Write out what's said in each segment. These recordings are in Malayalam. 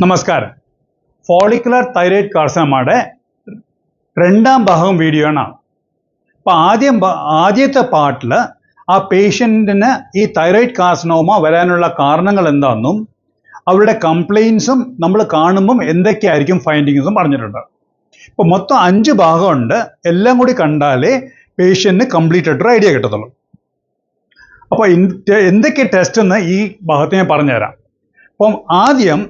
നമസ്കാരം. ഫോളിക്കുലർ തൈറോയ്ഡ് കാർസിനോമയുടെ രണ്ടാം ഭാഗം വീഡിയോ ആണ്. അപ്പോൾ ആദ്യത്തെ പാർട്ടിൽ ആ പേഷ്യൻറ്റിന് ഈ തൈറോയ്ഡ് കാർസിനോമ വരാനുള്ള കാരണങ്ങൾ എന്താണെന്നും അവരുടെ കംപ്ലയിൻസും നമ്മൾ കാണുമ്പം എന്തൊക്കെയായിരിക്കും ഫൈൻഡിങ്സും പറഞ്ഞിട്ടുണ്ട്. ഇപ്പോൾ മൊത്തം 5 ഭാഗമുണ്ട്. എല്ലാം കൂടി കണ്ടാലേ പേഷ്യൻറ്റിന് കംപ്ലീറ്റ് ആയിട്ടൊരു ഐഡിയ കിട്ടത്തുള്ളൂ. അപ്പോൾ എന്തൊക്കെ ടെസ്റ്റ് എന്ന് ഈ ഭാഗത്ത് ഞാൻ പറഞ്ഞുതരാം. അപ്പം ആദ്യം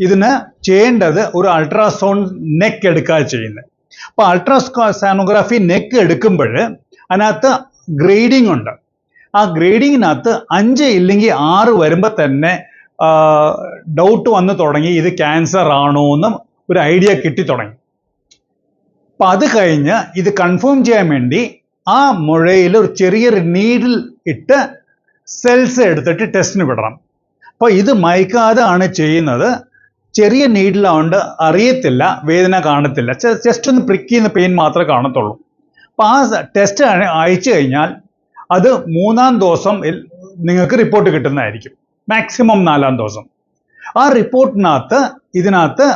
ഇതിന് ചെയ്യേണ്ടത് ഒരു അൾട്രാസൗണ്ട് നെക്ക് എടുക്കുക ചെയ്യുന്നത്. അപ്പോൾ അൾട്രാസോണോഗ്രാഫി നെക്ക് എടുക്കുമ്പോൾ അതിനകത്ത് ഗ്രേഡിംഗ് ഉണ്ട്. ആ ഗ്രേഡിങ്ങിനകത്ത് 5 ഇല്ലെങ്കിൽ 6 വരുമ്പോൾ തന്നെ ഡൗട്ട് വന്ന് തുടങ്ങി, ഇത് ക്യാൻസർ ആണോ എന്ന് ഒരു ഐഡിയ കിട്ടി തുടങ്ങി. അപ്പം അത് കഴിഞ്ഞ് ഇത് കൺഫേം ചെയ്യാൻ വേണ്ടി ആ മുഴയിൽ ഒരു ചെറിയൊരു നീഡിൽ ഇട്ട് സെൽസ് എടുത്തിട്ട് ടെസ്റ്റിന് വിടണം. അപ്പോൾ ഇത് മയക്കാതെ ആണ് ചെയ്യുന്നത്. ചെറിയ നീഡിലാവുകൊണ്ട് അറിയത്തില്ല, വേദന കാണത്തില്ല, ജസ്റ്റ് ഒന്ന് പ്രിക്ക് ചെയ്യുന്ന പെയിൻ മാത്രമേ കാണത്തുള്ളൂ. അപ്പോൾ ആ ടെസ്റ്റ് അയച്ചു കഴിഞ്ഞാൽ അത് 3-ാം ദിവസം നിങ്ങൾക്ക് റിപ്പോർട്ട് കിട്ടുന്നതായിരിക്കും, മാക്സിമം 4-ാം ദിവസം. ആ റിപ്പോർട്ടിനകത്ത് ഇതിനകത്ത്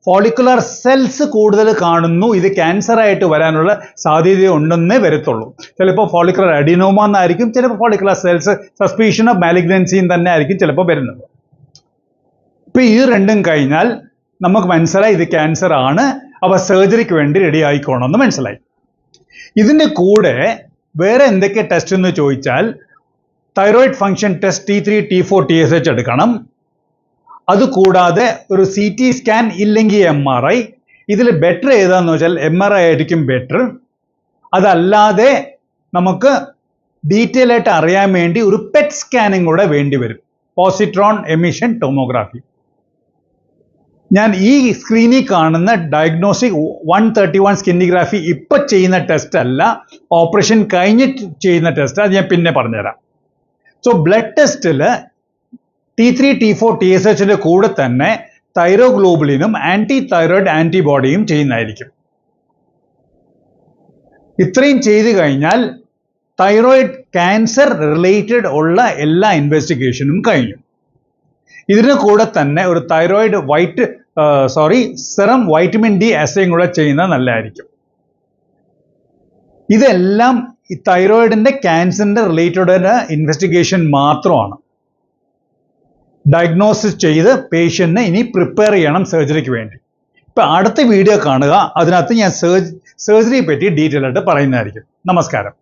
ഫോളിക്കുലർ സെൽസ് കൂടുതൽ കാണുന്നു, ഇത് ക്യാൻസർ ആയിട്ട് വരാനുള്ള സാധ്യത ഉണ്ടെന്നേ വരത്തുള്ളൂ. ചിലപ്പോൾ ഫോളിക്കുലർ അഡിനോമ എന്നായിരിക്കും, ചിലപ്പോൾ ഫോളിക്കുലർ സെൽസ് സസ്പീഷൻ ഓഫ് മാലിഗ്നൻസിയും തന്നെ ആയിരിക്കും ചിലപ്പോൾ വരുന്നത്. ഇപ്പം ഈ രണ്ടും കഴിഞ്ഞാൽ നമുക്ക് മനസ്സിലായി ഇത് ക്യാൻസർ ആണ്, അപ്പോൾ സർജറിക്ക് വേണ്ടി റെഡി ആയിക്കോണമെന്ന് മനസ്സിലായി. ഇതിൻ്റെ കൂടെ വേറെ എന്തൊക്കെ ടെസ്റ്റ് എന്ന് ചോദിച്ചാൽ thyroid function test T3, T4, TSH എടുക്കണം. അതുകൂടാതെ ഒരു CT സ്കാൻ ഇല്ലെങ്കിൽ MRI. ഇതിൽ ബെറ്റർ ഏതാന്ന് വെച്ചാൽ MRI ആയിരിക്കും ബെറ്റർ. അതല്ലാതെ നമുക്ക് ഡീറ്റെയിൽ ആയിട്ട് അറിയാൻ വേണ്ടി ഒരു PET സ്കാനിങ് കൂടെ വേണ്ടി വരും, പോസിട്രോൺ എമിഷൻ ടോമോഗ്രാഫി. ഞാൻ ഈ സ്ക്രീനിൽ കാണുന്ന ഡയഗ്നോസ്റ്റിക് 131 സ്കിന്നിഗ്രാഫി ഇപ്പം ചെയ്യുന്ന ടെസ്റ്റ് അല്ല, ഓപ്പറേഷൻ കഴിഞ്ഞിട്ട് ചെയ്യുന്ന ടെസ്റ്റ്. അത് ഞാൻ പിന്നെ പറഞ്ഞുതരാം. സോ ബ്ലഡ് ടെസ്റ്റിൽ T3, T4, TSHന്റെ കൂടെ തന്നെ തൈറോഗ്ലോബുലിനും ആന്റി തൈറോയിഡ് ആന്റിബോഡിയും ചെയ്യുന്നതായിരിക്കും. ഇത്രയും ചെയ്തു കഴിഞ്ഞാൽ തൈറോയിഡ് ക്യാൻസർ റിലേറ്റഡ് ഉള്ള എല്ലാ ഇൻവെസ്റ്റിഗേഷനും കഴിഞ്ഞു. ഇതിന് കൂടെ തന്നെ ഒരു സെറം വൈറ്റമിൻ D അസേയും കൂടെ ചെയ്യുന്നത് നല്ലതായിരിക്കും. ഇതെല്ലാം ഈ തൈറോയിഡിന്റെ ക്യാൻസറിന്റെ റിലേറ്റഡ് ഇൻവെസ്റ്റിഗേഷൻ മാത്രമാണ്. ഡയഗ്നോസിസ് ചെയ്ത് പേഷ്യന്റിനെ ഇനി പ്രിപ്പയർ ചെയ്യണം സർജറിക്ക് വേണ്ടി. ഇപ്പം അടുത്ത വീഡിയോ കാണുക, അതിനകത്ത് ഞാൻ സർജറിയെ പറ്റി ഡീറ്റെയിൽ ആയിട്ട് പറയുന്നതായിരിക്കും. നമസ്കാരം.